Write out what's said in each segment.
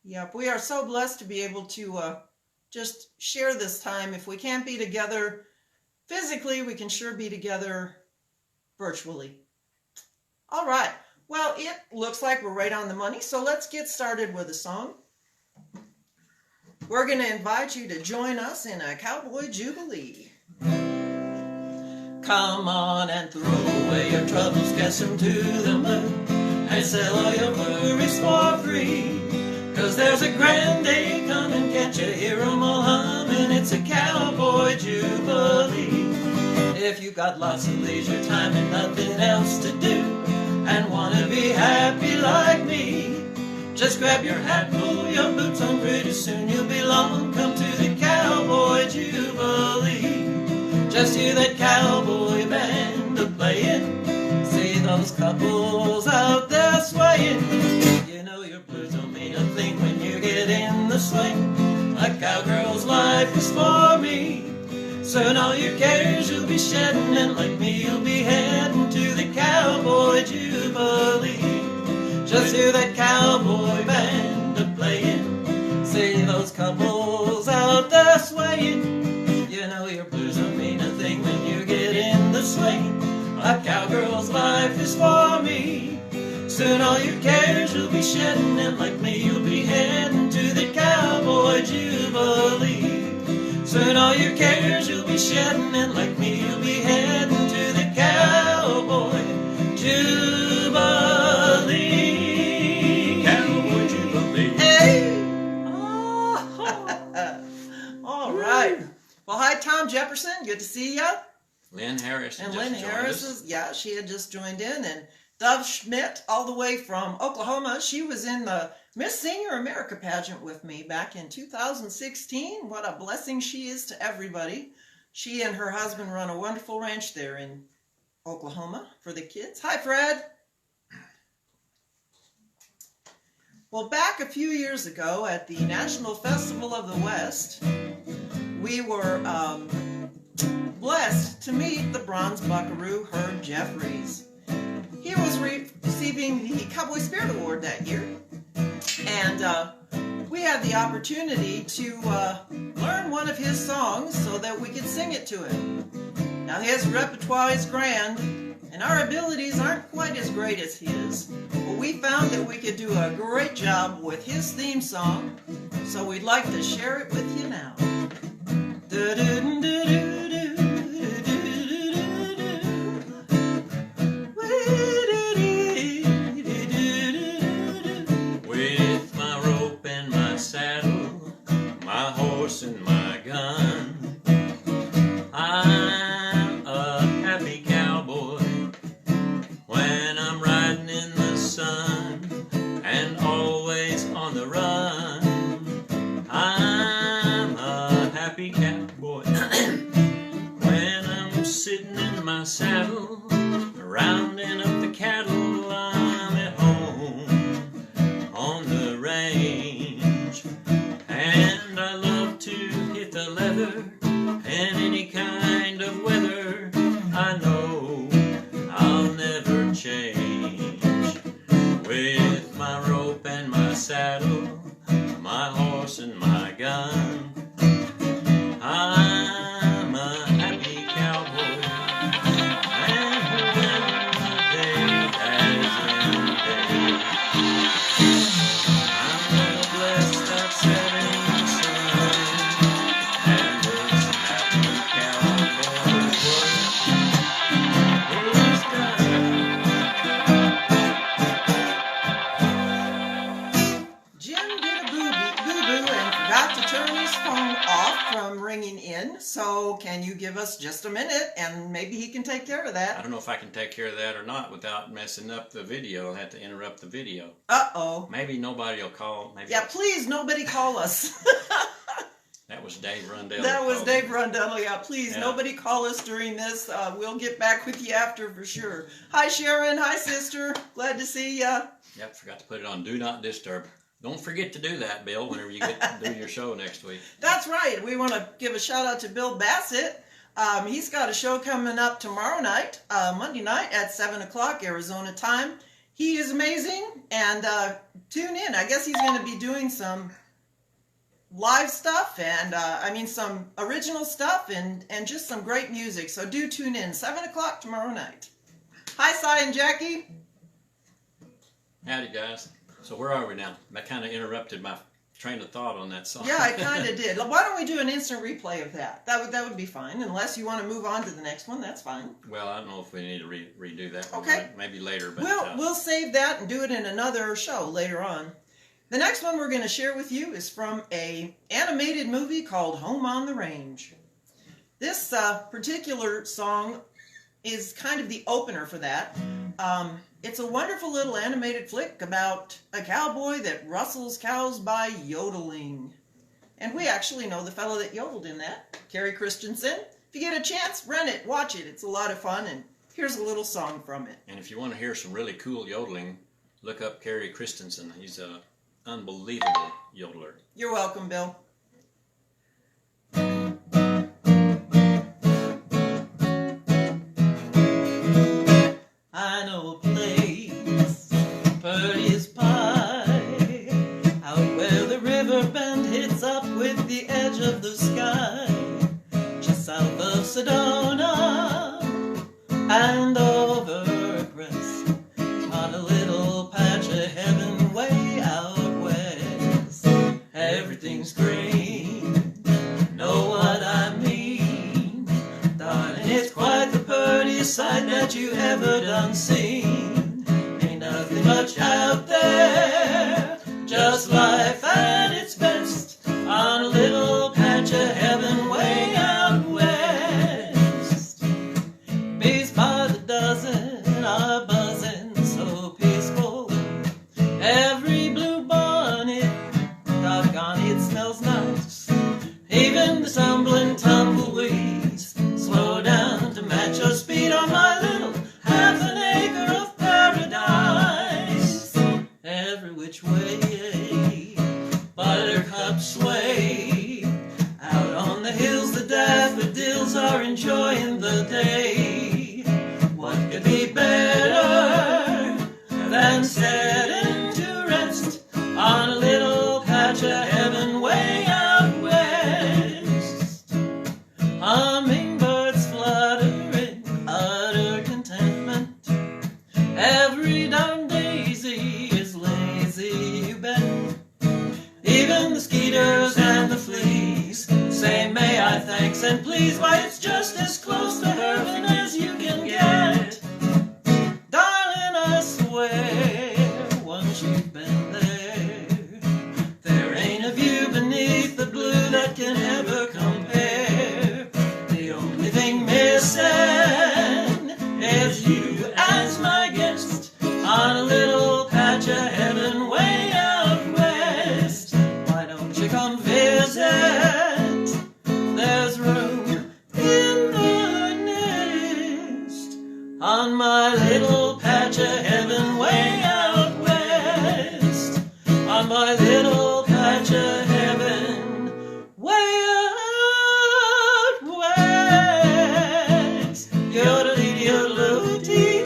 Yep, we are so blessed to be able to just share this time. If we can't be together physically, we can sure be together virtually. All right. Well, it looks like we're right on the money, so let's get started with a song. We're going to invite you to join us in a Cowboy Jubilee. Come on and throw away your troubles, get some to the moon, and sell all your worries for free. 'Cause there's a grand day coming, can't you hear 'em all humming? It's a Cowboy Jubilee. If you got lots of leisure time and nothing else to do, and wanna be happy like me, just grab your hat, pull your boots on, pretty soon you'll be long. Come to the Cowboy Jubilee. Just hear that cowboy band a-playing, see those couples out there swaying. You know your blues don't mean a thing when you get in the swing. A cowgirl's life is for me. Soon all your cares you'll be shedding, and like me you'll be heading to the Cowboy Jubilee. Just hear that cowboy band a-playing, see those couples out there swaying. You know your blues don't mean a thing when you get in the swing. A cowgirl's life is for me. Soon all your cares you'll be shedding, and like me you'll be heading to the Cowboy Jubilee. Soon all your cares you'll be shedding, and like me you'll be heading to the Cowboy Jubilee. Cowboy Jubilee. Hey! Oh. All right. Well, hi, Tom Jefferson. Good to see you. Lynn Harris. And Lynn Harris is, yeah, she had just joined in. And Dove Schmidt, all the way from Oklahoma. She was in the Miss Senior America pageant with me back in 2016. What a blessing she is to everybody. She and her husband run a wonderful ranch there in Oklahoma for the kids. Hi, Fred. Well, back a few years ago at the National Festival of the West, we were blessed to meet the Bronze Buckaroo, Herb Jeffries. He was receiving the Cowboy Spirit Award that year, and we had the opportunity to learn one of his songs so that we could sing it to him. Now, his repertoire is grand, and our abilities aren't quite as great as his, but we found that we could do a great job with his theme song, so we'd like to share it with you now. With my rope and my saddle, my horse and my gun, I'm a happy cowboy when I'm riding in the sun and always on the run. I'm a happy cowboy when I'm sitting in my saddle, rounding up the cattle. I'm at home on the range, and I love to hit the leather in any kind of weather. I know I'll never change. With my rope and my saddle, my horse and my gun, I'm a happy cowboy, and when the day has ended, I'm gonna bless that setting sun, and this happy cowboy work is done. Jim did a boo-boo and forgot to turn his phone off from ringing in, so can you give us just a minute and maybe he can take care of I that? don't know if I can take care of that or not without messing up the video. I'll have to interrupt the video. Uh-oh. Maybe nobody will call. Maybe Yeah, please, nobody call us. that was Dave Rundell. That who was called Dave me. Rundell. Yeah, please, Yeah. nobody call us during this. We'll get back with you after for sure. Hi, Sharon. Hi, sister. Glad to see ya. Yep, forgot to put it on Do Not Disturb. Don't forget to do that, Bill, whenever you get to do your show next week. That's right. We want to give a shout out to Bill Bassett. He's got a show coming up tomorrow night, Monday night at 7 o'clock Arizona time. He is amazing, and tune in. I guess he's going to be doing some live stuff and some original stuff and just some great music. So do tune in. 7 o'clock tomorrow night. Hi, Cy and Jackie. Howdy, guys. So where are we now? That kind of interrupted my train of thought on that song. Yeah, I kind of did. Why don't we do an instant replay of that? That would be fine. Unless you want to move on to the next one, that's fine. Well, I don't know if we need to redo that one. Okay. Maybe later. But We'll save that and do it in another show later on. The next one we're going to share with you is from a animated movie called Home on the Range. This particular song is kind of the opener for that. It's a wonderful little animated flick about a cowboy that rustles cows by yodeling. And we actually know the fellow that yodeled in that, Kerry Christensen. If you get a chance, rent it, watch it. It's a lot of fun, and here's a little song from it. And if you want to hear some really cool yodeling, look up Kerry Christensen. He's an unbelievable yodeler. You're welcome, Bill. I know a place, Purdy's Pie, out where the river bend hits up with the edge of the sky, just south of Sedona and over a crest, on a little patch of heaven way out west. Everything's green, know what I mean, darling, it's quite the purtiest sight that you ever done seen. Ain't nothing much out there, just life at its best, on a little patch of heaven way out west. Bees by the dozen are buzzing so peaceful, every blue bonnet, doggone it smells nice. Even the stumbling tumbleweeds slow down to match your speed on my little half an acre of paradise. Every which way buttercups sway, out on the hills the daffodils are enjoying the day. What could be better than setting to rest on a little patch of heaven way out west? Hummingbirds fluttering, utter contentment. Every darn daisy is lazy, you bet. Even the skeeters and the fleas say, may I thanks and please. Why, it's just as close to heaven as you can get. Darling, I swear, once you've been there, there ain't a view beneath the blue that can ever compare. The only thing missing is you as my guest, on a little patch of heaven way out west. Why don't you come visit? There's room in the nest, on my little patch of heaven way out west, on my little patch of heaven way out west. Yodelity, yodeloo-tee.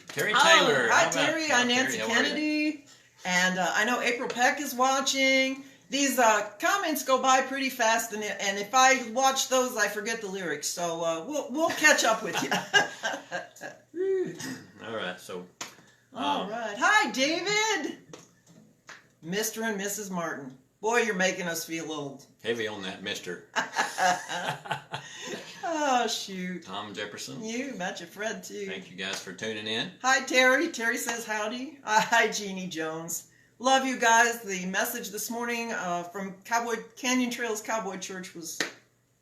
Terry Taylor. Hi, How about- Terry. I'm Nancy Terry, how are you? Kennedy. And I know April Peck is watching. These comments go by pretty fast, and if I watch those, I forget the lyrics. So we'll catch up with you. All right, so All right. Hi, David. Mr. and Mrs. Martin. Boy, you're making us feel old. heavy on that Mr. Oh, shoot. Tom Jefferson. You bet your Fred, too. Thank you guys for tuning in. Hi, Terry. Terry says howdy. Hi, Jeannie Jones. Love you guys. The message this morning from Canyon Trails Cowboy Church was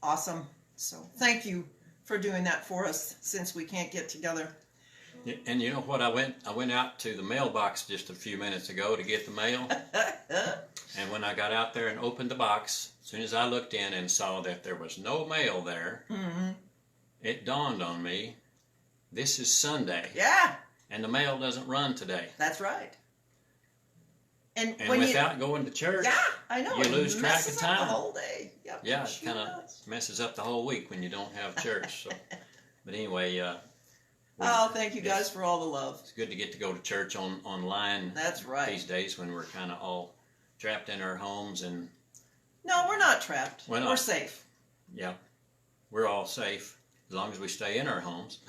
awesome. So thank you for doing that for us since we can't get together. And you know what? I went out to the mailbox just a few minutes ago to get the mail. And when I got out there and opened the box, as soon as I looked in and saw that there was no mail there, it dawned on me, this is Sunday. Yeah. And the mail doesn't run today. That's right. And And when without going to church, yeah, I know. you lose track of messes up time. the whole day. Yep, yeah, it sure kind of does. messes up the whole week when you don't have church. So But anyway, Oh, thank you guys for all the love. it's good to get to go to church online. That's right. These days when we're kind of all trapped in our homes, and No, we're not trapped. We're not. We're safe. yeah, we're all safe as long as we stay in our homes.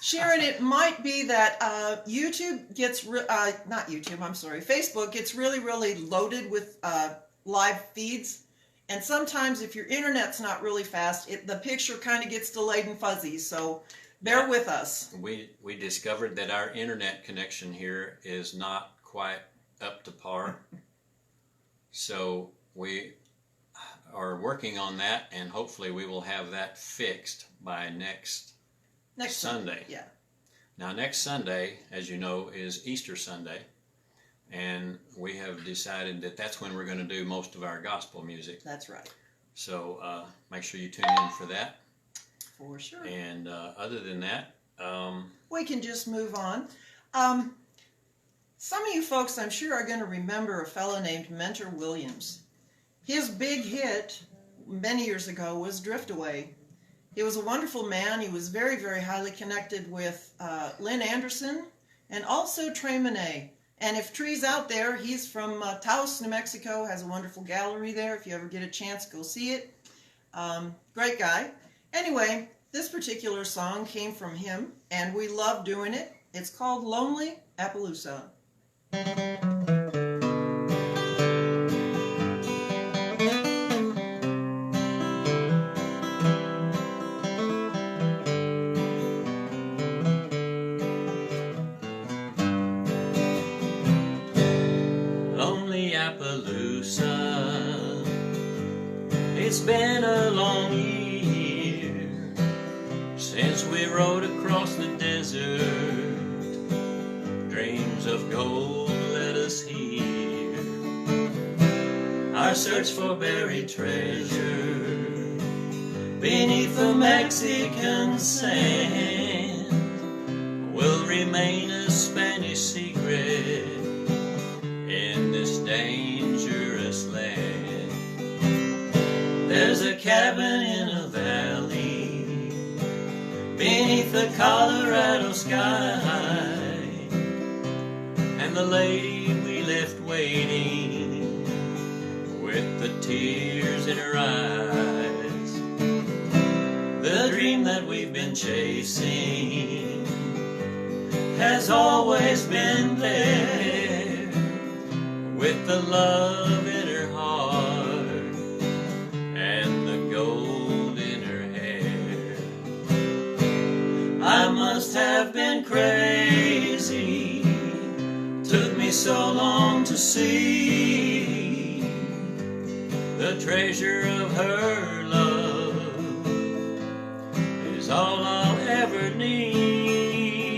Sharon, it might be that YouTube gets, not YouTube, I'm sorry, Facebook gets really, really loaded with live feeds. And sometimes if your internet's not really fast, the picture kind of gets delayed and fuzzy. So bear with us. We discovered that our internet connection here is not quite up to par. So we are working on that, and hopefully we will have that fixed by next Sunday. Yeah. Now, next Sunday, as you know, is Easter Sunday, and we have decided that that's when we're going to do most of our gospel music. That's right. So make sure you tune in for that. For sure. And other than that, we can just move on. Some of you folks, I'm sure, are going to remember a fellow named Mentor Williams. His big hit many years ago was Drift Away. He was a wonderful man. He was very, very highly connected with Lynn Anderson and also Trey Monet. And if Tree's out there, he's from Taos, New Mexico, has a wonderful gallery there. If you ever get a chance, go see it. Great guy. Anyway, this particular song came from him, and we love doing it. It's called Lonely Appaloosa. Appaloosa, it's been a long year since we rode across the desert. Dreams of gold led us here, our search for buried treasure beneath the Mexican sand will remain a Spanish secret in this dangerous land. There's a cabin in a valley beneath the Colorado sky, and the lady we left waiting with the tears in her eyes. The dream that we've been chasing has always been there, with the love in her heart and the gold in her hair. I must have been crazy, took me so long to see the treasure of her love is all I'll ever need.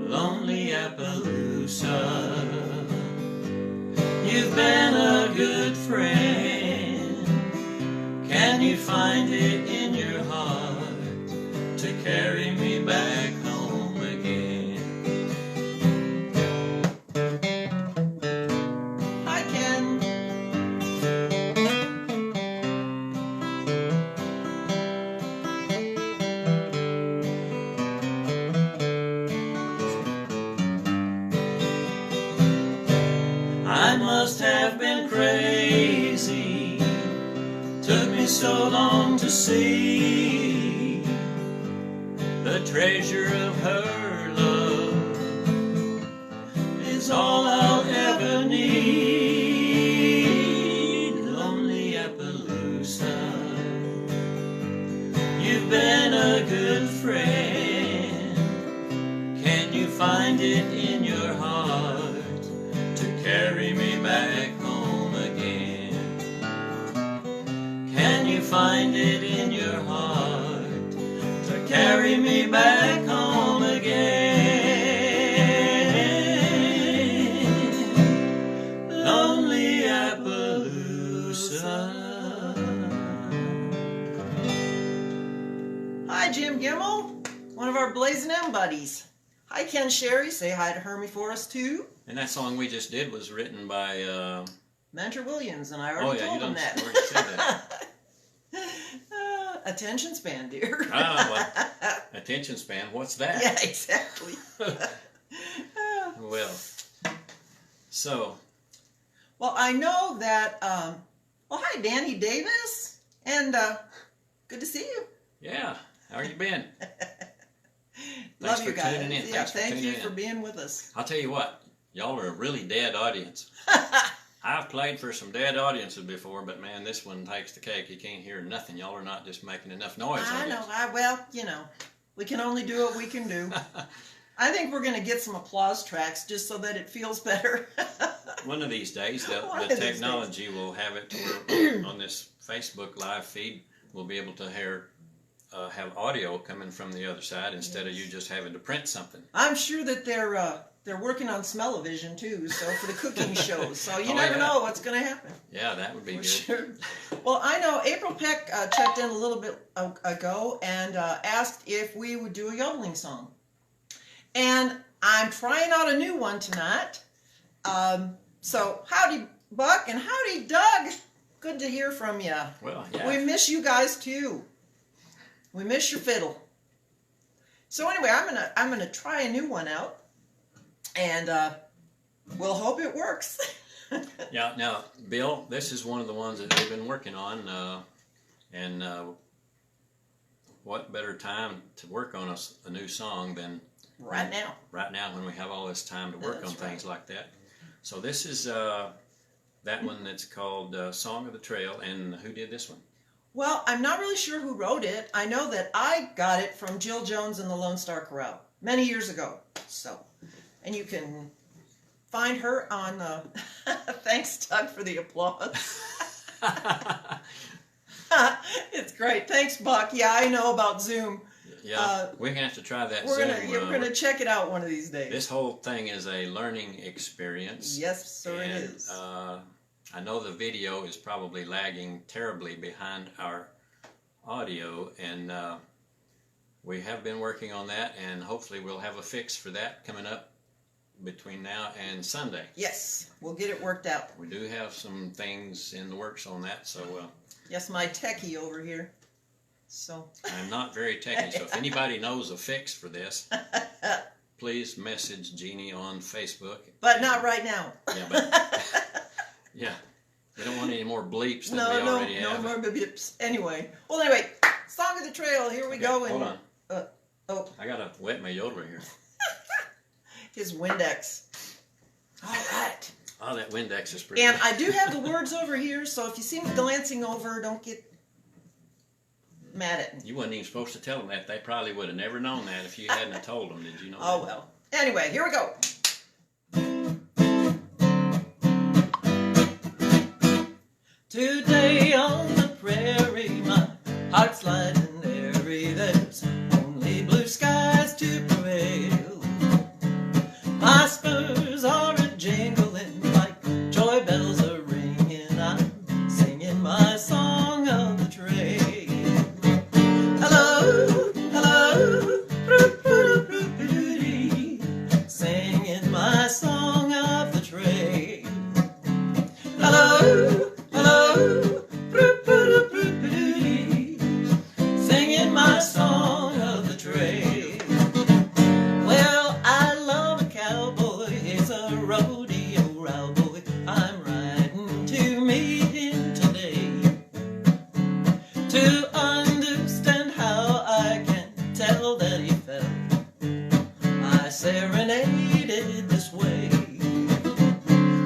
Lonely Appaloosa, you've been a good friend. Can you find it in your heart to carry me back home again? I can. I must have been crazy, took me so long to see the treasure of her love is all I'll ever need. Lonely Appaloosa, you've been a good friend. Can you find it in your heart to carry me back home again? Can you find it in your heart to carry me back home again? Lonely Appaloosa. Hi, Jim Gimmel, one of our Blazing M buddies. Hi, Ken Sherry. Say hi to Hermie for us, too. And that song we just did was written by Mentor Williams, and I already told him that. You already said that. Attention span, dear. Ah, well, attention span, what's that? Yeah, exactly. Well, so. Well, I know that, well, hi, Danny Davis, and good to see you. Yeah, how are you been? Love Thanks you for guys. tuning in. Yeah, Thanks for thank tuning you in. for being with us. I'll tell you what, y'all are a really dead audience. I've played for some dead audiences before, but man, this one takes the cake. You can't hear nothing. Y'all are not just making enough noise. I know. guess. Well, you know, we can only do what we can do. I think we're going to get some applause tracks just so that it feels better. One of these days, One the of these technology will have it to where on this Facebook live feed, we'll be able to have audio coming from the other side instead of you just having to print something. I'm sure that they're working on smell-o-vision too, so for the cooking shows. So you Oh, never yeah. know what's going to happen. Yeah, that would be For good. sure. Well, I know April Peck checked in a little bit ago and asked if we would do a yodeling song. And I'm trying out a new one tonight. So howdy, Buck, and howdy, Doug. Good to hear from you. Well, yeah. We miss you guys too. We miss your fiddle. So anyway, I'm gonna try a new one out, and we'll hope it works. Yeah, now, Bill, this is one of the ones that they've been working on, and what better time to work on a new song than Right now. Right now, when we have all this time to work That's on things like that. So this is that one that's called Song of the Trail, and who did this one? Well, I'm not really sure who wrote it. I know that I got it from Jill Jones and the Lone Star Chorale many years ago. So, and you can find her on. Thanks, Doug, for the applause. It's great. Thanks, Buck. Yeah, I know about Zoom. Yeah, we're gonna have to try that. We're Zoom. gonna check it out one of these days. This whole thing is a learning experience. Yes, sir, and, it is. I know the video is probably lagging terribly behind our audio, and we have been working on that, and hopefully we'll have a fix for that coming up between now and Sunday. Yes, we'll get it worked out. We do have some things in the works on that, so Yes, my techie over here. So I'm not very techy, so if anybody knows a fix for this, please message Jeannie on Facebook. But not right now. Yeah, but yeah, we don't want any more bleeps than we already have. No more bleeps. Anyway, Song of the Trail. Here we go. Hold on. Oh, I gotta wet my yodeler here. his Windex. All right. Oh, that Windex is pretty And good. I do have the words over here, so if you see me glancing over, don't get mad at me. You wasn't even supposed to tell them that. They probably would have never known that if you hadn't have told them. Did you know Oh that? well. Anyway, here we go. Today on the prairie, my heart's light and airy. There's only blue skies to prevail. My spurs are a-jingling like joy bells are ringing. I'm singing my song of the trail. Hello, hello, singing my song of the trail. Hello, hello, singing my song of the trail. Well, I love a cowboy, he's a rodeo cowboy. I'm riding to meet him today, to understand how I can tell that he felt. I serenaded this way.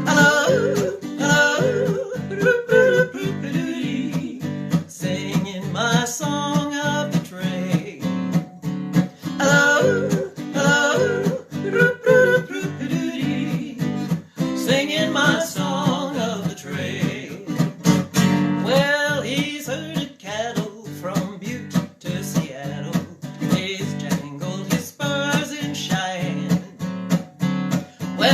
Hello, hello, singing my song of the trail. Hello, hello, singing my song of the trail. Well, he's herded cattle from Butte to Seattle. He's jangled his spurs in Cheyenne. Well,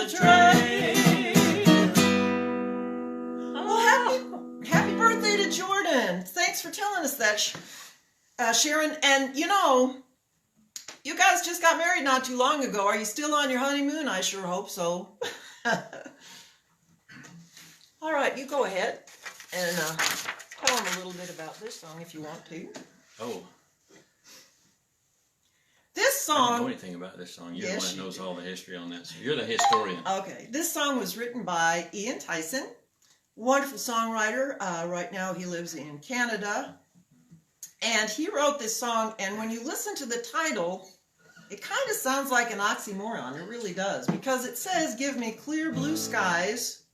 train. Well, happy birthday to Jordan. Thanks for telling us that, Sharon. And you know, you guys just got married not too long ago. Are you still on your honeymoon? I sure hope so. All right, you go ahead and tell them a little bit about this song if you want to. Oh. This I don't song... know anything about this song. You're the Yes, one that you knows do. all the history on that. So you're the historian. Okay, this song was written by Ian Tyson. Wonderful songwriter. Right now he lives in Canada. And he wrote this song, and when you listen to the title, it kind of sounds like an oxymoron. It really does. Because it says, give me clear blue skies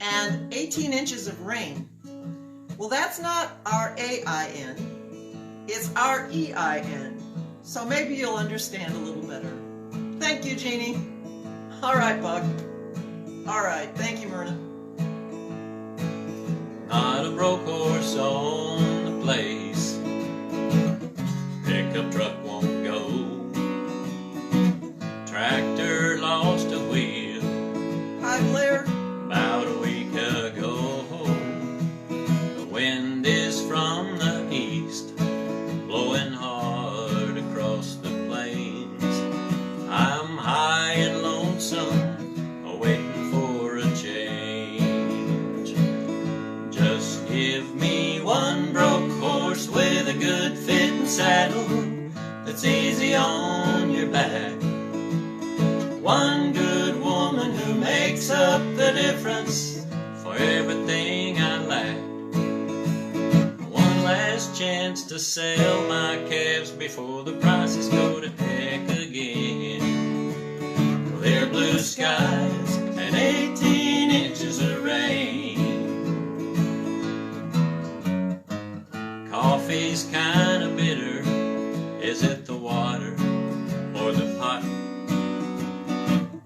and 18 inches of rain. Well, that's not R-A-I-N. It's R-E-I-N. So maybe you'll understand a little better. Thank you, Jeannie. All right, Buck. All right. Thank you, Myrna. Not a broke horse on the place. Pickup truck won't go. Tractor lost a wheel Hi, Blair. about a week ago. The wind is from the east, blowing hard across the plains. I'm high and lonesome, waiting for a change. Just give me one broke horse with a good fitting saddle that's easy on your back. One good woman who makes up the difference for everything I lack. One last chance to sell my calves before the prices go to heck again. Clear blue skies and 18 inches of rain. Coffee's kinda bitter. Is it the water or the pot?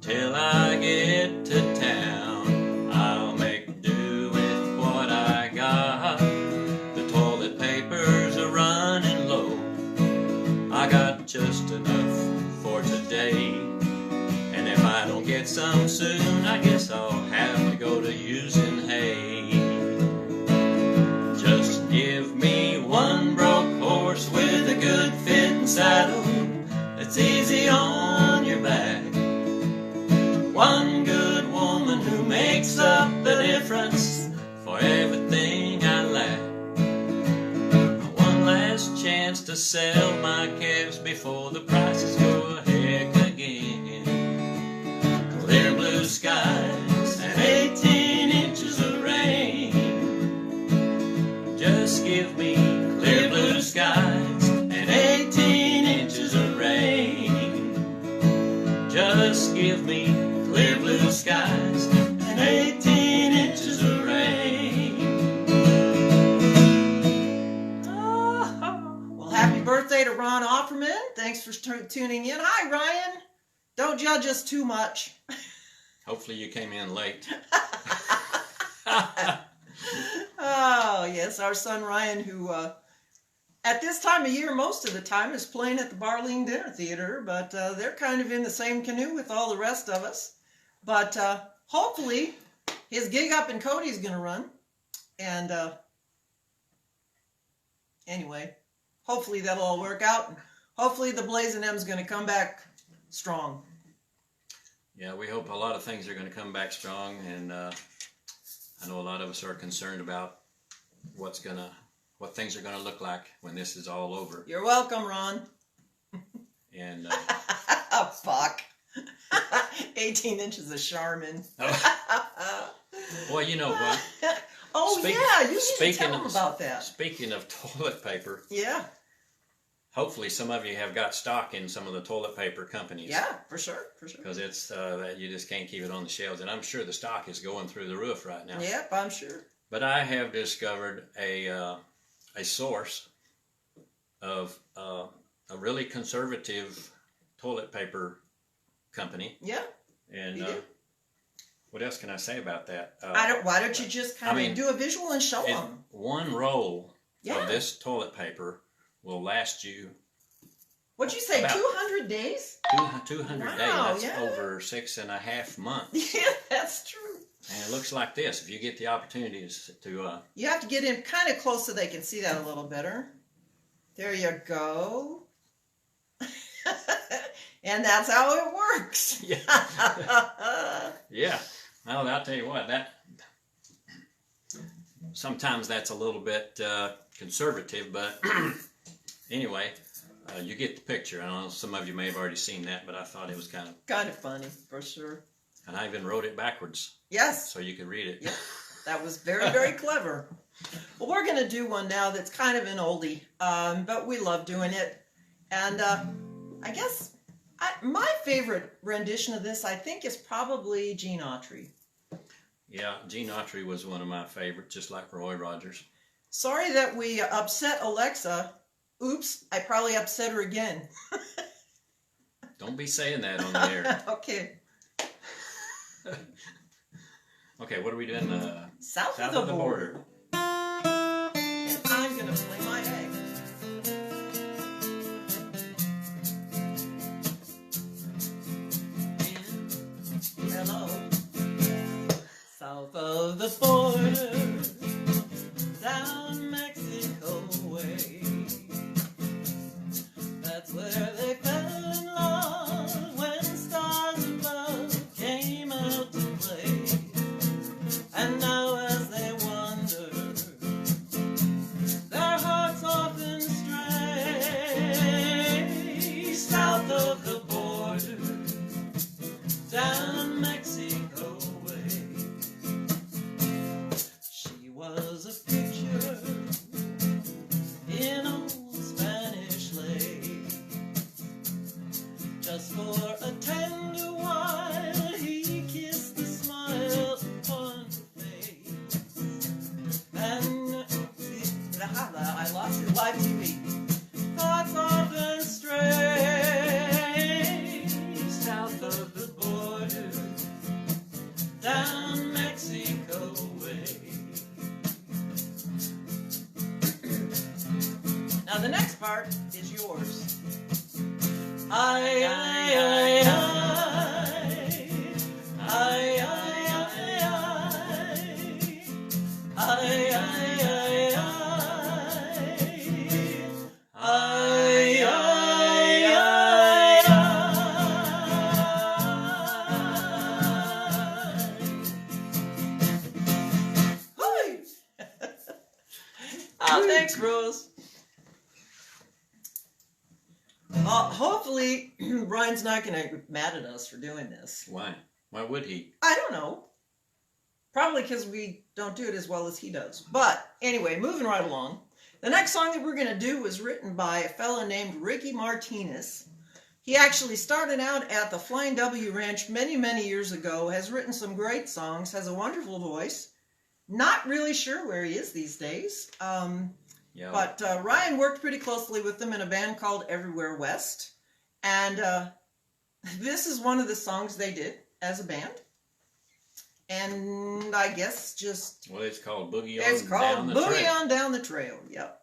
Till I get to town, I'll make do with what I got. The toilet papers are running low. I got just enough for today. And if I don't get some soon, I guess I'll have to go to using hay. Just give me one broke horse with a good fitting saddle that's easy on your back. One good woman who makes up the difference for everything I lack. One last chance to sell my calves before the prices go heck again. Clear blue skies and 18 inches of rain. Just give me clear blue skies and 18 inches of rain. Just give me clear blue skies and 18 inches of rain. Well, happy birthday to Ron Offerman. Thanks for tuning in. Hi, Ryan. Don't judge us too much. Hopefully you came in late. Oh, yes, our son Ryan, who at this time of year, most of the time, is playing at the Barling Dinner Theater, but they're kind of in the same canoe with all the rest of us. But hopefully his gig up in Cody is going to run. And anyway, hopefully that'll all work out. Hopefully the Blazing M's going to come back strong. Yeah, we hope a lot of things are going to come back strong, and I know a lot of us are concerned about what things are going to look like when this is all over. You're welcome, Ron. And Oh, fuck. 18 inches of Charmin. well, you know what? Oh, yeah, you need to tell them about that. Speaking of toilet paper, Yeah. hopefully some of you have got stock in some of the toilet paper companies. Yeah, for sure, for sure. Because it's that you just can't keep it on the shelves, and I'm sure the stock is going through the roof right now. Yep, I'm sure. But I have discovered a source of a really conservative toilet paper company. Yeah. And You do? what else can I say about that? Why don't you just kind of do a visual and show them? One roll Yeah. of this toilet paper will last you What'd you say, About 200 days? 200 Wow, days. That's yeah. over 6.5 months. Yeah, that's true. And it looks like this. If you get the opportunity to You have to get in kind of close so they can see that a little better. There you go. And that's how it works. yeah. Yeah. Well, I'll tell you what, that sometimes that's a little bit conservative, but anyway, you get the picture. I don't know, some of you may have already seen that, but I thought it was kind of funny, for sure. And I even wrote it backwards. Yes. So you could read it. Yep. That was very, very clever. Well, we're going to do one now that's kind of an oldie, but we love doing it. And I guess my favorite rendition of this, I think, is probably Jeanne Autry. Yeah, Jeanne Autry was one of my favorites, just like Roy Rogers. Sorry that we upset Alexa. Oops, I probably upset her again. Don't be saying that on the air. Okay. Okay, what are we doing? South of the border. And I'm going to play my bag. Hello. South of the border, down Mexico way. That's where they fell in love when stars above came out to play. And now as they wander, their hearts often stray south of the border, down Mexico way. She was a picture in old Spanish lake. Just for a tender while he kissed the smile upon her face. And I lost it. Live TV. Thoughts often stray south of the border, down Mexico way. Now the next part is yours. I, Oh, thanks, Rose. Hopefully, Brian's not going to get mad at us for doing this. Why? Why would he? I don't know. Probably because we don't do it as well as he does. But anyway, moving right along. The next song that we're going to do was written by a fella named Ricky Martinez. He actually started out at the Flying W Ranch many, many years ago, has written some great songs, has a wonderful voice. Not really sure where he is these days. Yeah. But Ryan worked pretty closely with them in a band called Everywhere West. And this is one of the songs they did as a band. And I guess just... Well, it's called Boogie It's on called Down the Boogie Trail. on Down the Trail, yep.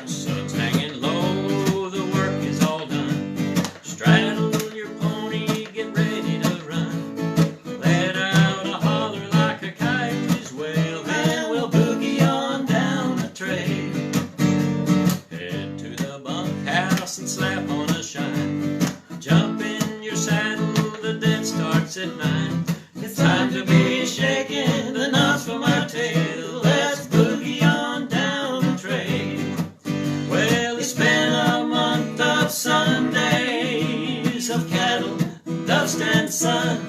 Sun's hanging low, the work is all done. Straddle your pony, get ready to run. Let out a holler like a coyote's wail, then we'll boogie on down the trail. Head to the bunkhouse and slap on a shine. Jump in your saddle, the dance starts at 9. It's time to be shaking the knots from our tail. Let's boogie on down the trail. Well, it's been a month of Sundays of cattle, dust and sun.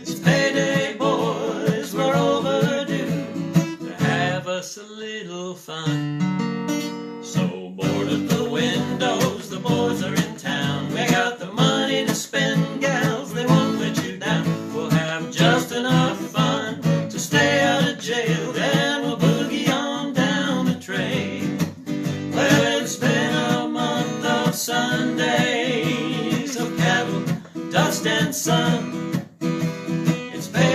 It's payday, boys, we're overdue to have us a little fun. So board up the windows, the boys are in town. We got the money to spend, gals, they won't let you down. We'll have just enough fun to stay out of jail, then we'll boogie on down the trail. Well, it's been a month of Sundays of cattle, dust and sun. It's been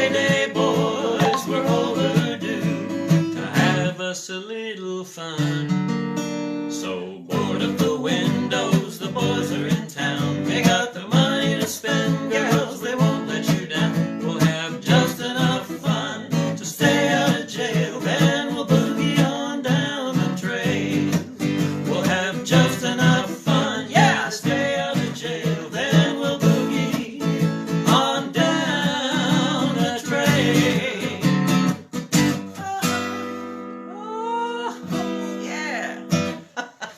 little fun. So board up the windows, the boys are in town. They got the money to spend, girls, they won't let you down. We'll have just enough fun to stay out of jail. Then we'll boogie on down the trail. We'll have just enough fun, yeah, to stay out of jail. Then we'll boogie on down the trail. Yeah.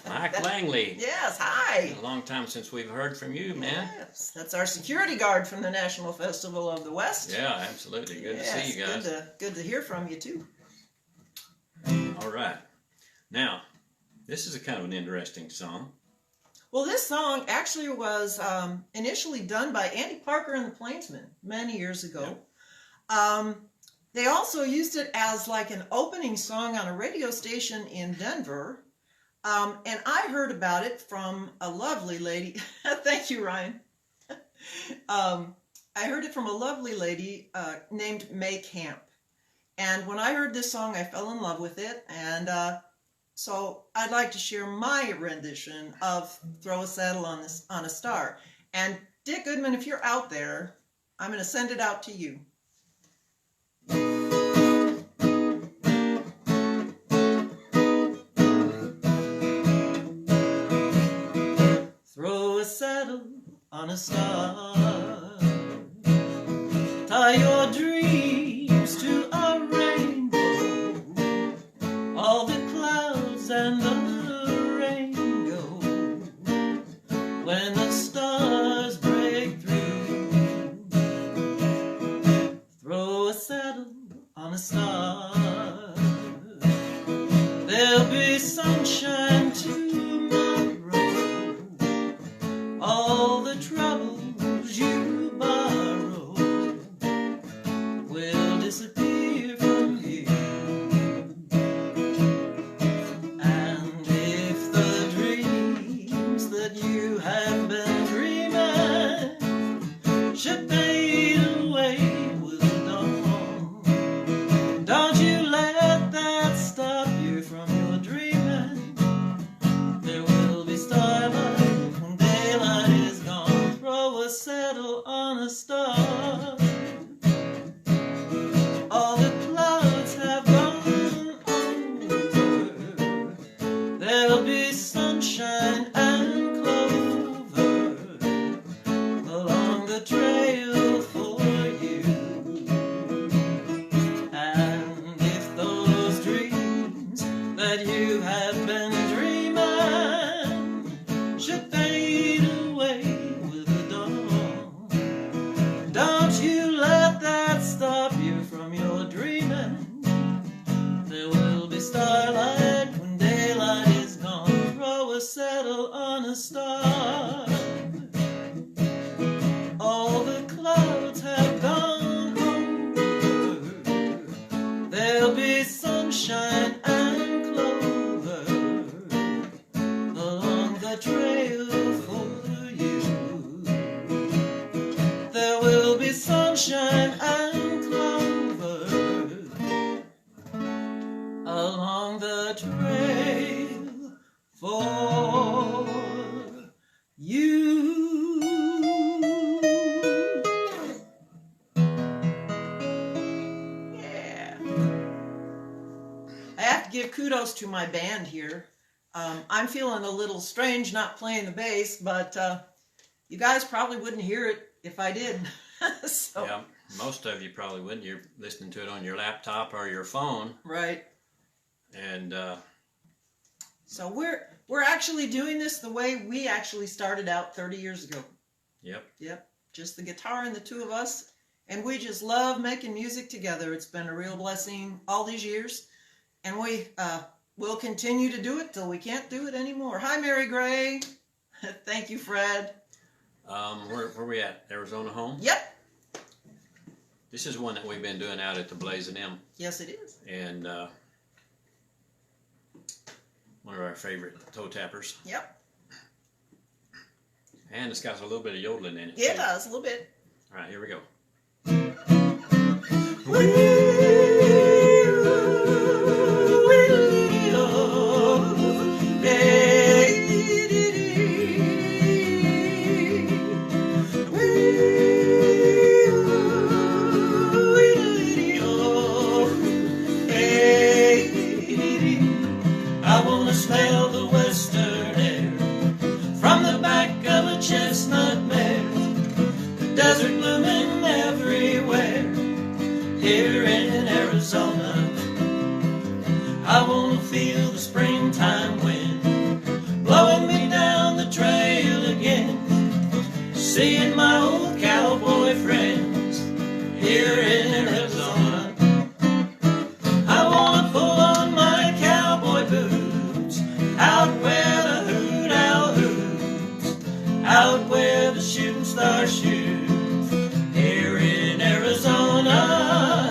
Mike Langley. Yes, hi. A long time since we've heard from you, man. Yes, that's our security guard from the National Festival of the West. Yeah, absolutely. Good to see you guys. Good to hear from you too. All right. Now, this is a kind of an interesting song. Well, this song actually was initially done by Andy Parker and the Plainsmen many years ago. They also used it as like an opening song on a radio station in Denver. And I heard about it from a lovely lady. Thank you, Ryan. I heard it from a lovely lady named May Camp. And when I heard this song, I fell in love with it. And so I'd like to share my rendition of Throw a Saddle on a Star. And Dick Goodman, if you're out there, I'm going to send it out to you. Throw a saddle on a star, tie your dreams to a rainbow, all the clouds and the rain go, when the stars break through. Throw a saddle on a star, there'll be sunshine tomorrow, all the troubles you borrow will disappear from you. And if the dreams that you have been dreaming should fade away with the dawn, don't you let that stop you from your dreaming. There will be starlight when daylight is gone. Throw a saddle on a star, all the clouds have gone over, there'll be sunshine and clover along the trail for you. And if those dreams that you have been dreaming should fade away with the dawn, don't you let that stop you from your dreaming. There will be starlight when daylight is gone. Throw a saddle on a star, all the clouds have gone over, there'll be sunshine and clover along the trail for you. There will be sunshine and clover along the trail for you. Yeah. I have to give kudos to my band here. I'm feeling a little strange not playing the bass, but you guys probably wouldn't hear it if I did. So, Yeah, most of you probably wouldn't. You're listening to it on your laptop or your phone. right. And So we're actually doing this the way we actually started out 30 years ago. yep, Yep, just the guitar and the two of us, and we just love making music together. It's been a real blessing all these years, and we will continue to do it till we can't do it anymore. Hi, Mary Gray. Thank you, Fred. where we at? Arizona Home? Yep. This is one that we've been doing out at the Blazing M, Yes, it is. and one of our favorite toe tappers. Yep. And it's got a little bit of yodeling in it. Yeah, it too. does, a little bit. All right, here we go. I want to smell the western air from the back of a chestnut mare. The desert blooming everywhere here in Arizona. I want to feel the springtime wind blowing me down the trail again, seeing my old cowboy friends here in Arizona. I want to pull on my cowboy boots out where the hoot owl hoots, out where the shooting star shoots here in Arizona.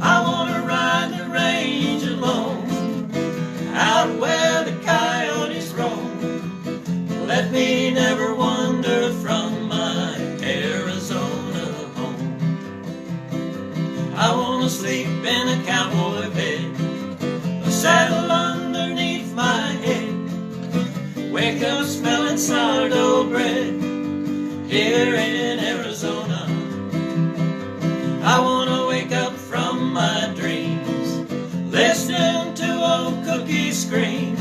I want to ride the range alone, out where the coyotes roam. Let me never wander from my Arizona home. I want to sleep in a cowboy bed, a saddle underneath my head, wake up smelling sourdough bread here in Arizona. I want to wake up from my dreams, listening to old Cookie scream,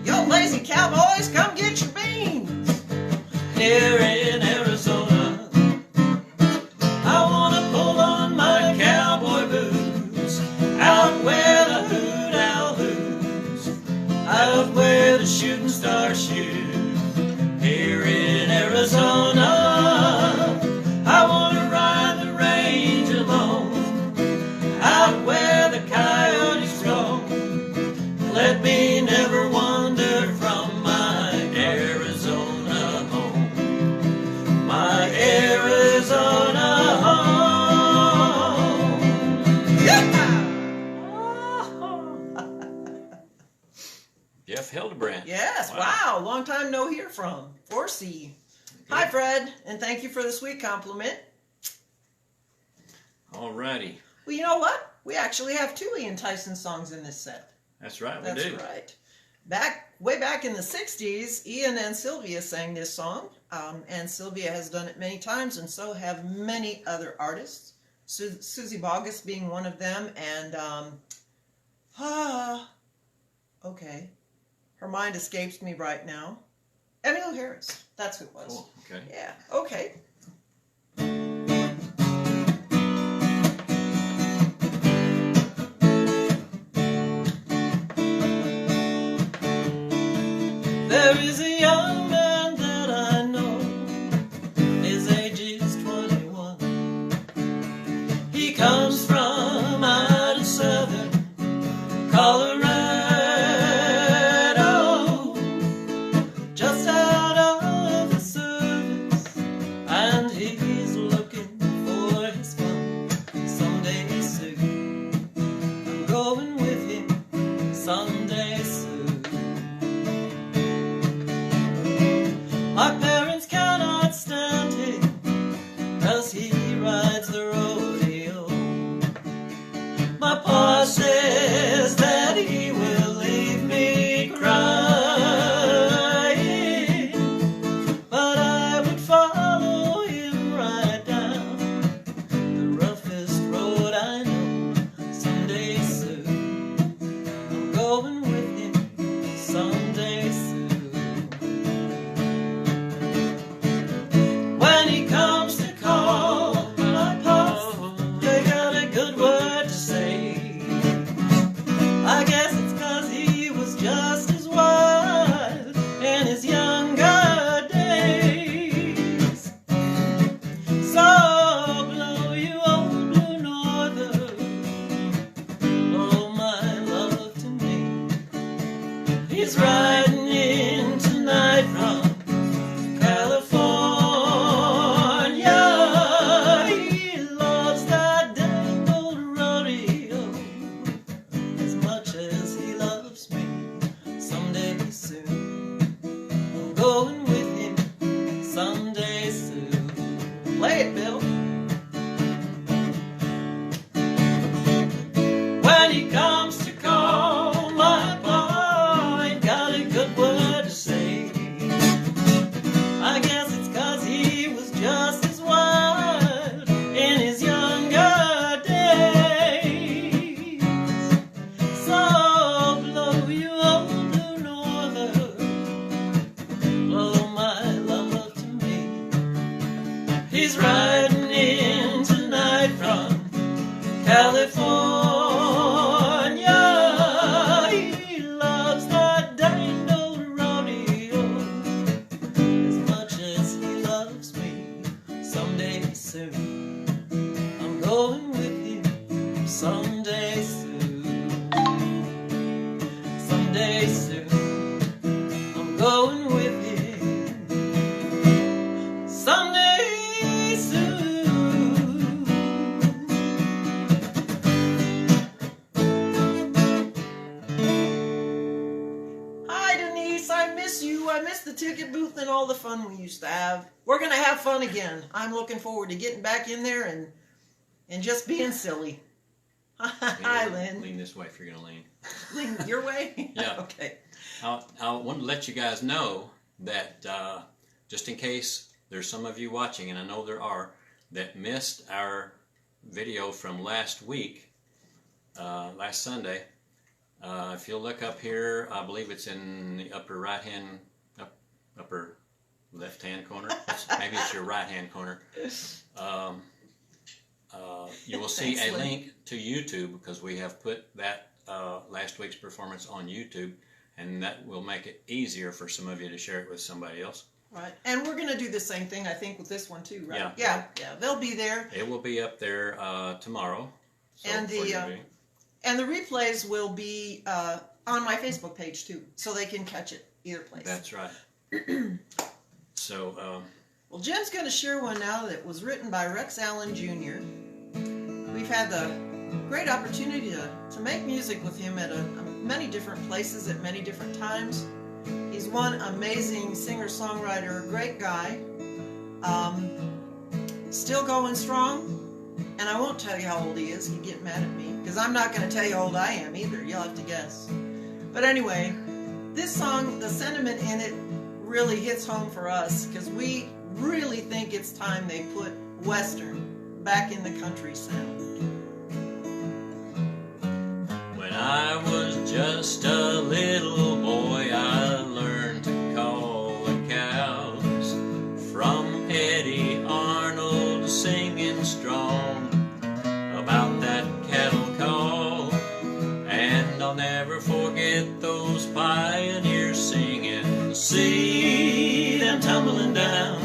"Yo, lazy cowboys, come get your beans!" Here in Arizona. I want to pull on my cowboy boots, out where the hoot owl hoots, out where the shooting star shoots, here in Arizona. I want to ride the range alone, out where the coyotes roam. Let me never wander from my Arizona home, my Arizona home. Jeff Hildebrand. Yes, wow. Long time no hear from. 4C. Hi, Fred, and thank you for the sweet compliment. Alrighty. Well, you know what? We actually have two Ian Tyson songs in this set. That's right, we That's do. right. Way back in the 60s, Ian and Sylvia sang this song, and Sylvia has done it many times, and so have many other artists, Susie Boggess being one of them, and, okay, her mind escapes me right now. Emmylou Harris, that's who it was. Cool, okay. Yeah, okay. There is a young man that I know, his age is 21. He comes from out of southern Colorado, just out of the service, and he's looking for his fun someday soon. I'm going with him someday soon. My parents cannot stand him, 'cause he rides the rodeo. My pa says that he will leave me crying, but I would follow him right down the roughest road I know someday soon. I'm going with him someday soon. When he comes to call my pops, they got a good word to say. I guess it's 'cause he was just as wild in his younger days. So blow you old blue northern, blow my love to me. He's riding in tonight from California. He loves that dang old rodeo as much as he loves me someday soon. I'm going with him someday soon. Play it, Bill. When he comes to call my boy, ain't got a good word to someday soon I'm going with you. Someday soon. Hi Denise, I miss you. I miss the ticket booth and all the fun we used to have. We're gonna have fun again. I'm looking forward to getting back in there and just being silly. Hi, Lynn. Lean this way if you're going to lean. Lean your way? Yeah. Okay. I want to let you guys know that just in case there's some of you watching, and I know there are, that missed our video from last week, last Sunday, if you'll look up here, I believe it's in the upper right-hand, upper left-hand corner. Maybe it's your right-hand corner. You will see a link to YouTube because we have put that last week's performance on YouTube, and that will make it easier for some of you to share it with somebody else. Right, and we're going to do the same thing, I think, with this one too, right? Yeah. Yeah, they'll be there. It will be up there tomorrow. So And the replays will be on my Facebook page too, so they can catch it either place. That's right. So, well, Jim's going to share one now that was written by Rex Allen Jr. We've had the great opportunity to make music with him at many different places at many different times. He's one amazing singer-songwriter, great guy, still going strong, and I won't tell you how old he is. He'd get mad at me, because I'm not going to tell you how old I am either. You'll have to guess. But anyway, this song, the sentiment in it really hits home for us, because we really think it's time they put Western back in the country sound. when I was just a little boy, I learned to call the cows. From Eddie Arnold singing strong about that cattle call. And I'll never forget those pioneers singing, see them tumbling down.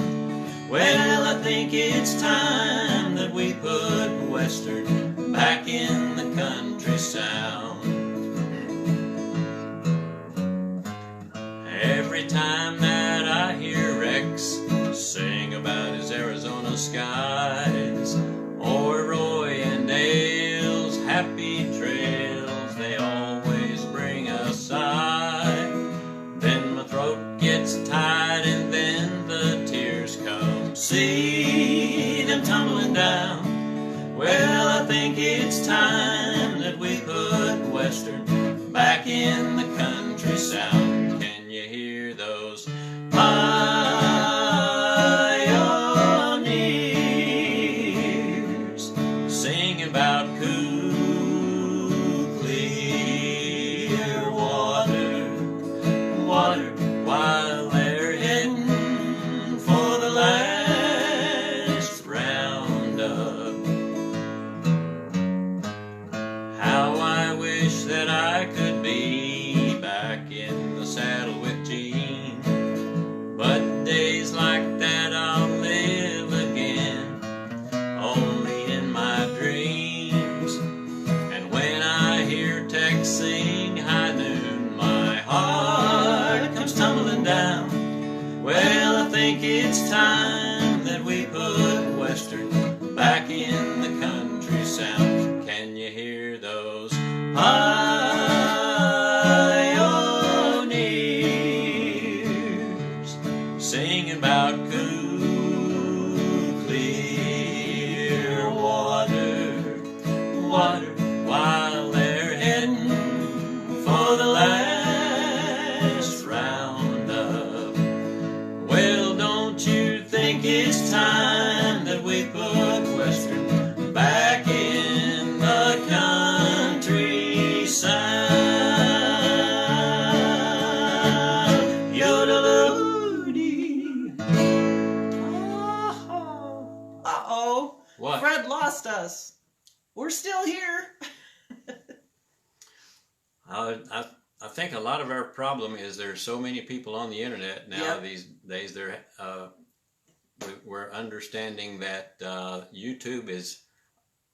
Well, I think it's time that we put Western back in the country sound. Every time that I hear Rex sing about his Arizona skies, or Roy and Dale's happy trails, they always bring a sigh. Then my throat gets tied and then the tears come. See them tumbling down. Well, I think it's time that we put Western back in the country sound. Can you hear those pioneers sing about cool, clear water, water, while they're heading for the last roundup? How I wish that I could be back in the saddle with Jeanne, but days like that I'll live again, only in my dreams. And when I hear Tex sing high noon, my heart comes tumbling down. Well, I think it's time that we put Western back in the country sound. Can you hear those pioneers singing about cool, clear water, water, while they're heading for the last roundup? Well, don't you think it's time that we put Western back in the country sound? Yodeloo-dee. Uh-oh. What? Fred lost us. We're still here. I think a lot of our problem is there's so many people on the internet now. Yep. These days. We're understanding that YouTube is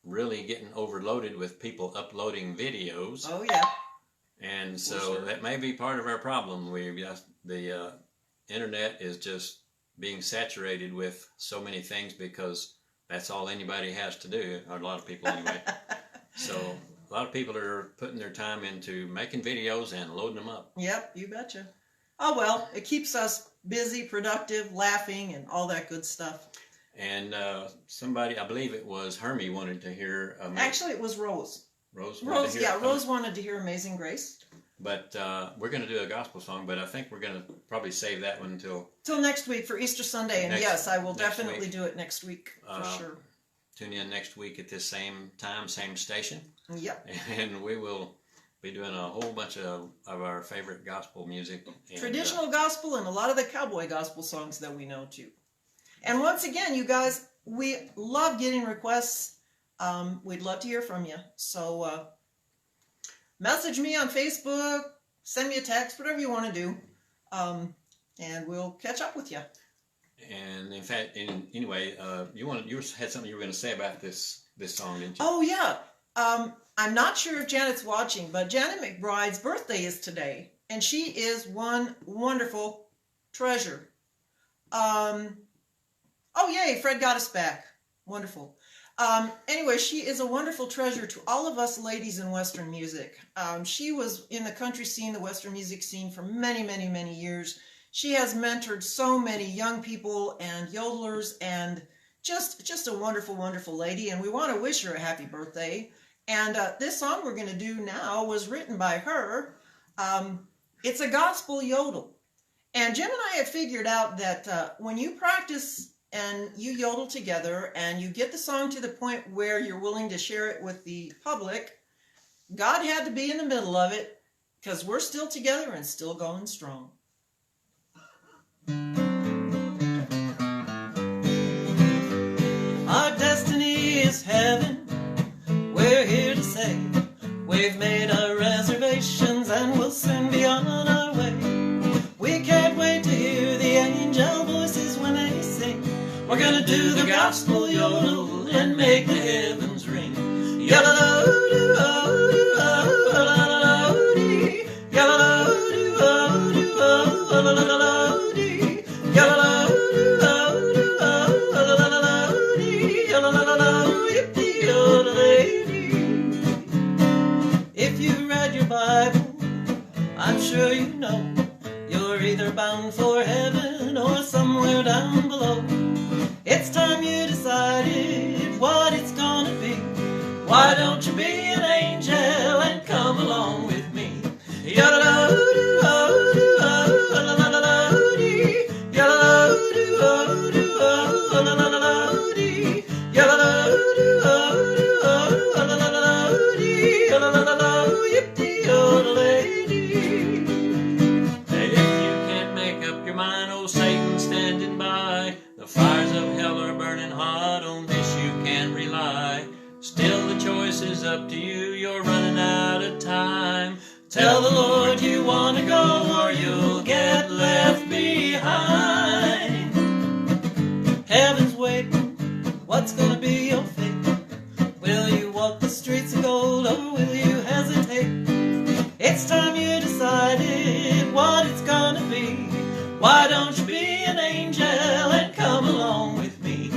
really getting overloaded with people uploading videos. Oh, yeah. And so sure. that may be part of our problem. The internet is just being saturated with so many things because that's all anybody has to do, or a lot of people anyway. So a lot of people are putting their time into making videos and loading them up. Yep, you betcha. Oh well, it keeps us busy, productive, laughing, and all that good stuff. And somebody, I believe it was Hermie, wanted to hear. Actually, it was Rose. Rose, Rose wanted to hear Amazing Grace. But we're going to do a gospel song, but I think we're going to probably save that one until next week for Easter Sunday. And yes, I will definitely week. do it next week for sure. Tune in next week at this same time, same station. Yep. And we will be doing a whole bunch of our favorite gospel music. And, traditional gospel and a lot of the cowboy gospel songs that we know too. And once again, you guys, we love getting requests. We'd love to hear from you. So message me on Facebook, send me a text, whatever you want to do, and we'll catch up with you. And in fact, anyway, you had something you were going to say about this song, didn't you? Oh yeah. I'm not sure if Janet's watching, but Janet McBride's birthday is today, and she is one wonderful treasure. Oh yay, Fred got us back. Wonderful. Anyway, she is a wonderful treasure to all of us ladies in Western music. She was in the country scene, the Western music scene for many, many, many years. She has mentored so many young people and yodelers, and just a wonderful, wonderful lady. And we want to wish her a happy birthday. And this song we're going to do now was written by her. It's a gospel yodel. And Jim and I have figured out that when you practice and you yodel together and you get the song to the point where you're willing to share it with the public, God had to be in the middle of it because we're still together and still going strong. Our destiny is heaven, we're here to say. We've made our reservations and we'll soon be on our way. We can't wait to hear the angel voices when they sing. We're gonna do the gospel yodel and make the heavens ring. Yalla-do-oh-do-oh-do-oh-la-la-la-dee. Yalla-do-oh-do-oh-do-oh-la-la-la-dee. Yalla-do-oh-do-oh-la-la-la-dee. Yalla-la-la-yip-dee-oh-la-la-dee. If you read your Bible, I'm sure you know you're either bound for heaven or somewhere down below. It's time you decided what it's gonna be. Why don't you be an angel and come along with me? Yalla-do-oh-do-oh-do-oh-la-la-la-la-dee. Yalla-do-oh-do-oh-do-oh-la-la-la-la-dee. Yalla-do-oh-do-oh-do-oh-la-la-la-la-dee. Yalla-la-la-yip-dee-oh-la-la-dee. If you can't make up your mind, oh Satan's standing by. The fires of hell are burning hot, on this you can rely. Still the choice is up to you, you're running out of time. Tell the Lord you want to go or you'll get left behind. Heaven's waiting, what's gonna be your fate? Will you walk the streets of gold or will you hesitate? It's time you decided what it's gonna be. Why don't you be an angel and come along with me?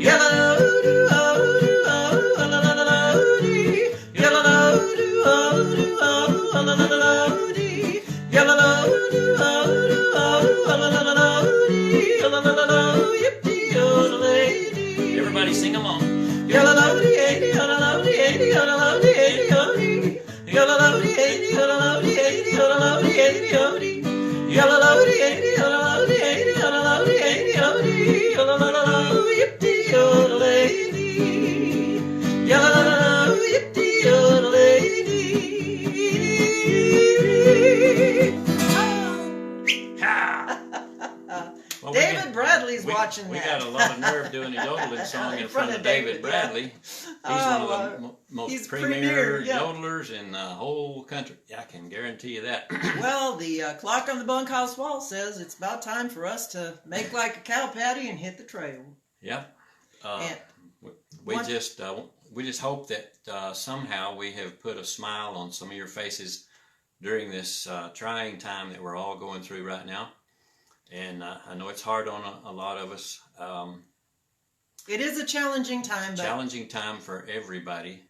Yalla-do-oh-do-oh-do-oh-la-la-la-la-dee. Yalla-do-oh-do-oh-do-oh-la-la-la-la-dee. Yalla-do-oh-do-oh-do-oh-la-la-la-la-dee. Yalla-la-la-la-yip-dee-oh-la-la-dee. Everybody sing along. Yalla-lo-dee-ay-dee, yalla-lo-dee-ay-dee, yalla-lo-dee-ay-dee, yalla-lo-dee-ay-dee, yalla-lo-dee-ay-dee, yalla-lo-dee-ay-dee, yalla-lo-dee-ay-dee, yalla-lo-dee-ay-dee, yalla-lo-dee-ay-dee. Well, David Bradley's watching we that. got a lot of nerve doing a yodeling song in front of David Bradley. He's one of the most he's premier yeah. yodelers in the whole country. I can guarantee you that. Well, the clock on the bunkhouse wall says it's about time for us to make like a cow patty and hit the trail. Yep. And we just hope that somehow we have put a smile on some of your faces during this trying time that we're all going through right now. And I know it's hard on a lot of us. It is a challenging time. But challenging time for everybody,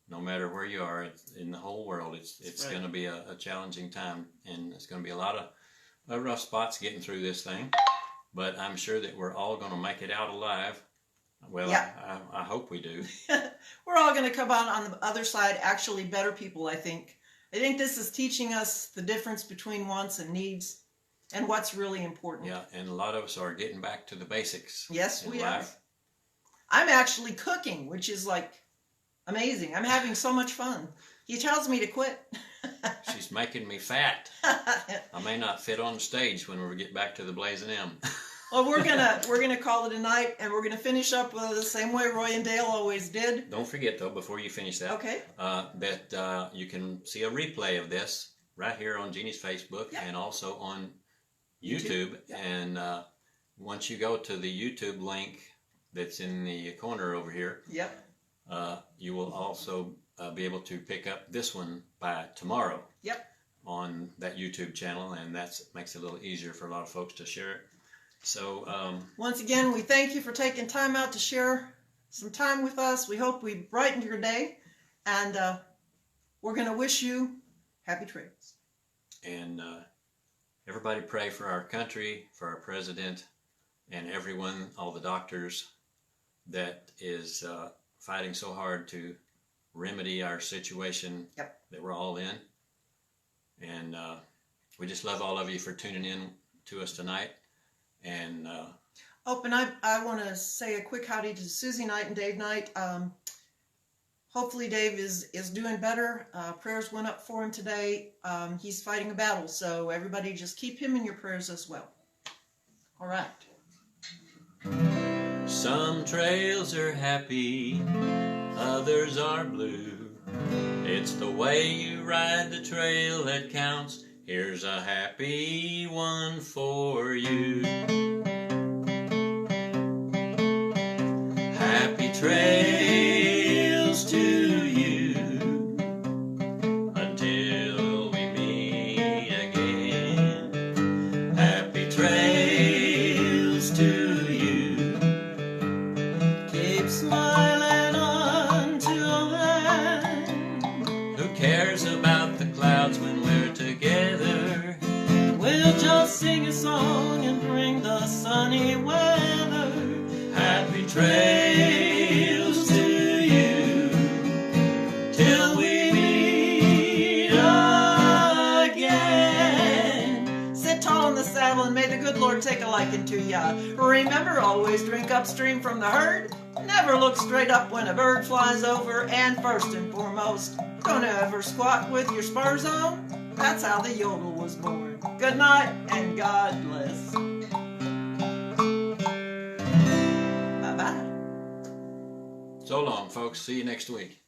no matter where you are in the whole world. It's right. going to be a challenging time, and it's going to be a lot of rough spots getting through this thing. But I'm sure that we're all going to make it out alive. Well, yeah. I hope we do. We're all going to come out on the other side actually better people, I think. I think this is teaching us the difference between wants and needs and what's really important. Yeah, and a lot of us are getting back to the basics. Yes, in we life. are. I'm actually cooking, which is like amazing. I'm having so much fun. He tells me to quit. She's making me fat. I may not fit on the stage when we get back to the Blazing M. Well, we're gonna call it a night, and we're gonna finish up the same way Roy and Dale always did. Don't forget, though, before you finish that, okay, that you can see a replay of this right here on Jeannie's Facebook and also on YouTube. Yep. And once you go to the YouTube link that's in the corner over here, yep, you will also be able to pick up this one by tomorrow. Yep. On that YouTube channel, and that makes it a little easier for a lot of folks to share it. So once again, we thank you for taking time out to share some time with us. We hope we brightened your day, and we're going to wish you happy trails. And everybody pray for our country, for our president, and everyone, all the doctors that is fighting so hard to remedy our situation that we're all in. And we just love all of you for tuning in to us tonight. And and I want to say a quick howdy to Susie Knight and Dave Knight. Hopefully Dave is doing better. Prayers went up for him today. He's fighting a battle, so everybody just keep him in your prayers as well. All right. Some trails are happy, others are blue. It's the way you ride the trail that counts. Here's a happy one for you. Happy trails to you until we meet again. Happy trails to you. Keep smiling until then. Who cares about the clouds when we're together? We'll just sing a song and bring the sunny weather. Happy trails to you till we meet again. Sit tall in the saddle and may the good Lord take a liking to ya. Remember, always drink upstream from the herd. Never look straight up when a bird flies over. And first and foremost, don't ever squat with your spurs on. That's how the yodel was born. Good night and God bless. Bye-bye. So long, folks. See you next week.